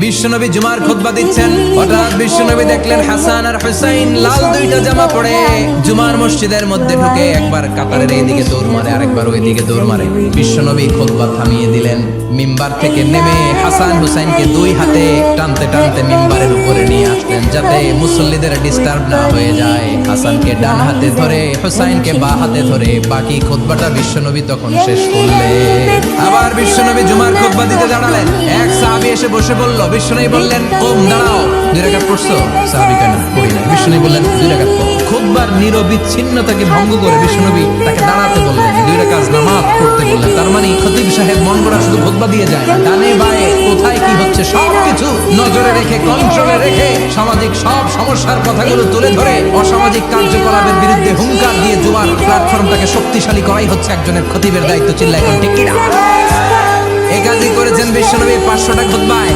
বিশ্বনবী জুমার খুতবা দিচ্ছেন, হঠাৎ বিশ্বনবী দেখলেন হাসান আর হুসাইন লাল দুইটা জামা পরে জুমার মসজিদের মধ্যে ঢুকে একবার কাতারের এইদিকে দৌড় মারে, আরেকবার ওইদিকে দৌড় মারে। বিশ্বনবী খুতবা থামিয়ে দিলেন, মিম্বার থেকে নেমে হাসান হুসাইনকে দুই হাতে টানতে টানতে মিম্বারের উপরে নিয়ে আসলেন যাতে মুসল্লিদের ডিস্টার্ব না হয়ে যায়। হাসানকে ডান হাতে ধরে, হুসাইনকে বাঁ হাতে ধরে বাকি খুতবাটা বিশ্বনবী তখন শেষ করলেন। আবার বিশ্বনবী জুমার খুতবা দিতে দাঁড়ালেন, এক সাহাবী এসে বসে বলল, বিশ্বনবী বললেন ওম দাঁড়াও, 2 রাকাত পড়ছো? সাহাবী কেন পড়ি না। বিশ্বনবী বললেন 2 রাকাত পড়ো। খুতবার নিরবিচ্ছিন্নতাকে ভঙ্গ করে বিশ্বনবী তাকে দাঁড়াতে বললেন, 2 রাকাত নামাজ পড়তে বললেন। তার মানে খতিব সাহেব মন গড়া শুধু খুতবা দিয়ে যায় না, ডানে বায়ে কোথায় কি হচ্ছে সবকিছু নজরে রেখে, কন্ট্রোলে রেখে সামাজিক সব সমস্যার কথাগুলো তুলে ধরে অসামাজিক কার্যকলাপের বিরুদ্ধে হুঙ্কার দিয়ে জুমার প্ল্যাটফর্মটাকে শক্তিশালী করাই হচ্ছে একজনের খতিবের দায়িত্ব। চিল্লায় এখন ঠিক কিনা? এই কাজই করেছেন বিশ্বনবী 500টা খুতবায়।